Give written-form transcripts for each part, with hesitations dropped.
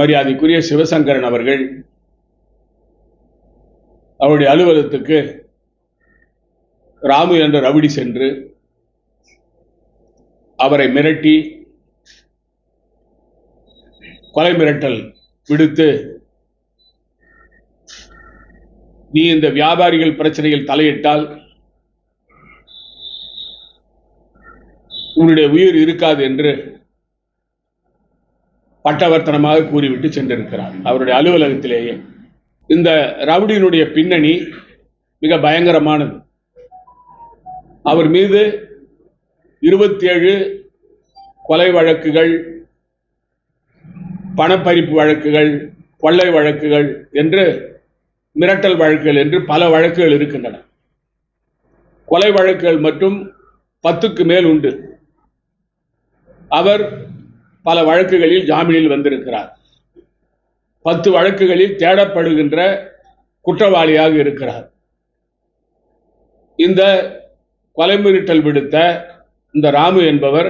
மரியாதைக்குரிய சிவசங்கரன் அவர்கள் அவருடைய அலுவலகத்துக்கு ராமு என்ற ரவுடி சென்று அவரை மிரட்டி கொலை மிரட்டல் விடுத்து, நீ இந்த வியாபாரிகள் பிரச்சனையில் தலையிட்டால் உன்னுடைய உயிர் இருக்காது என்று பட்டவர்த்தனமாக கூறிவிட்டு சென்றிருக்கிறார் அவருடைய அலுவலகத்திலேயே. இந்த ரவுடியினுடைய பின்னணி மிக பயங்கரமானது. அவர் மீது 27 கொலை வழக்குகள், பணப்பறிப்பு வழக்குகள், கொள்ளை வழக்குகள் என்று, மிரட்டல் வழக்குகள் என்று பல வழக்குகள் இருக்கின்றன. கொலை வழக்குகள் மட்டும் 10க்கு மேல் உண்டு. அவர் பல வழக்குகளில் ஜாமீனில் வந்திருக்கிறார். 10 வழக்குகளில் தேடப்படுகின்ற குற்றவாளியாக இருக்கிறார். இந்த கொலை மிரட்டல் விடுத்த இந்த ராமு என்பவர்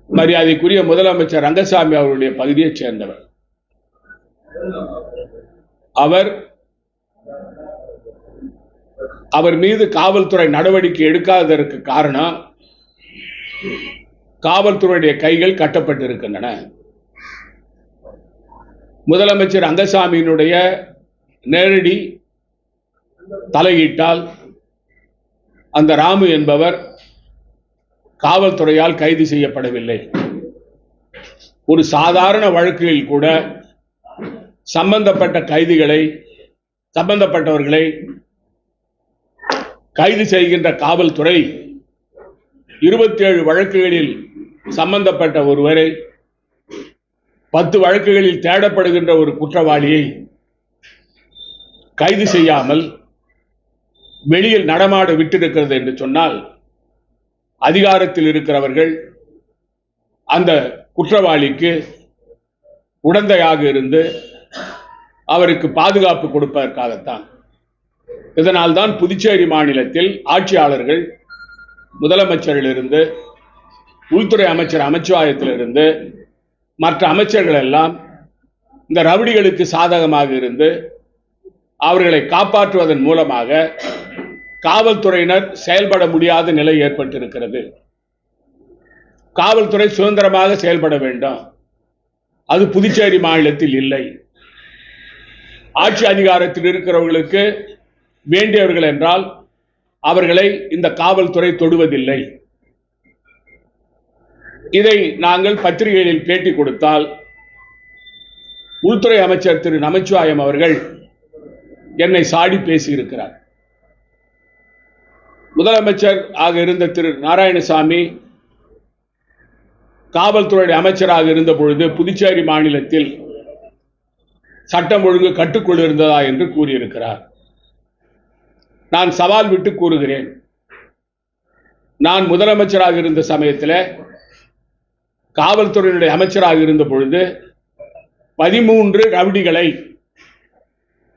மரியாதைக்குரிய முதலமைச்சர் ரங்கசாமி அவருடைய பகுதியைச் சேர்ந்தவர். அவர் மீது காவல்துறை நடவடிக்கை எடுக்காததற்கு காரணம், காவல்துறையுடைய கைகள் கட்டப்பட்டிருக்கின்றன. முதலமைச்சர் ரங்கசாமியினுடைய நேரடி தலையீட்டால் அந்த ராமு என்பவர் காவல்துறையால் கைது செய்யப்படவில்லை. ஒரு சாதாரண வழக்கில் கூட சம்பந்தப்பட்டவர்களை கைது செய்கின்ற காவல்துறை 27 வழக்குகளில் சம்பந்தப்பட்ட ஒருவரை, 10 வழக்குகளில் தேடப்படுகின்ற ஒரு குற்றவாளியை கைது செய்யாமல் வெளியில் நடமாட விட்டிருக்கிறது என்று சொன்னால், அதிகாரத்தில் இருக்கிறவர்கள் அந்த குற்றவாளிக்கு உடந்தையாக இருந்து அவருக்கு பாதுகாப்பு கொடுப்பதற்காகத்தான். இதனால்தான் புதுச்சேரி மாநிலத்தில் ஆட்சியாளர்கள், முதலமைச்சரிலிருந்து, உள்துறை அமைச்சர் நமச்சிவாயத்திலிருந்து மற்ற அமைச்சர்கள் எல்லாம் இந்த ரவுடிகளுக்கு சாதகமாக இருந்து அவர்களை காப்பாற்றுவதன் மூலமாக காவல்துறையினர் செயல்பட முடியாத நிலை ஏற்பட்டிருக்கிறது. காவல்துறை சுதந்திரமாக செயல்பட வேண்டும். அது புதுச்சேரி மாநிலத்தில் இல்லை. ஆட்சி அதிகாரத்தில் இருக்கிறவர்களுக்கு வேண்டியவர்கள் என்றால் அவர்களை இந்த காவல்துறை தொடுவதில்லை. இதை நாங்கள் பத்திரிகைகளில் பேட்டி கொடுத்தால், உள்துறை அமைச்சர் திரு நமச்சிவாயம் அவர்கள் என்னை சாடி பேசியிருக்கிறார். முதலமைச்சர் ஆக இருந்த திரு நாராயணசாமி காவல்துறை அமைச்சராக இருந்த பொழுது புதுச்சேரி மாநிலத்தில் சட்டம் ஒழுங்கு கட்டுக்குள் இருந்ததா என்று கூறியிருக்கிறார். நான் சவால் விட்டு கூறுகிறேன், நான் முதலமைச்சராக இருந்த சமயத்தில் காவல்துறையினுடைய அமைச்சராக இருந்த பொழுது 13 ரவுடிகளை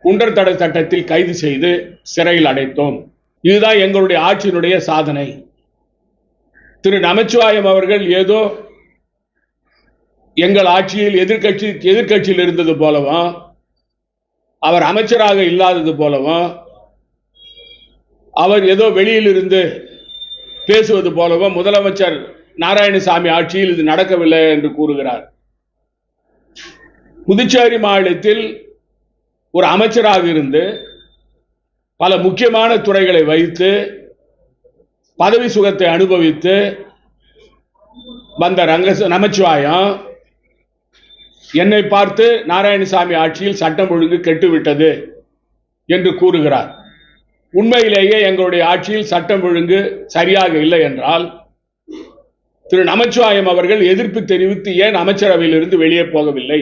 குண்டர் தடை சட்டத்தில் கைது செய்து சிறையில் அடைத்தோம். இதுதான் எங்களுடைய ஆட்சியினுடைய சாதனை. திரு நமச்சிவாயம் அவர்கள் ஏதோ எங்கள் ஆட்சியில் எதிர்க்கட்சியில் இருந்தது போலவும், அவர் அமைச்சராக இல்லாதது போலவும், அவர் ஏதோ வெளியில் இருந்து பேசுவது போலவும் முதலமைச்சர் நாராயணசாமி ஆட்சியில் இது நடக்கவில்லை என்று கூறுகிறார். புதுச்சேரி மாநிலத்தில் ஒரு அமைச்சராக இருந்து பல முக்கியமான துறைகளை வைத்து பதவி சுகத்தை அனுபவித்து வந்த நமச்சிவாயம் என்னை பார்த்து நாராயணசாமி ஆட்சியில் சட்டம் ஒழுங்கு கெட்டுவிட்டது என்று கூறுகிறார். உண்மையிலேயே எங்களுடைய ஆட்சியில் சட்டம் ஒழுங்கு சரியாக இல்லை என்றால் திரு நமச்சிவாயம் அவர்கள் எதிர்ப்பு தெரிவித்து ஏன் அமைச்சரவையில் இருந்து வெளியே போகவில்லை?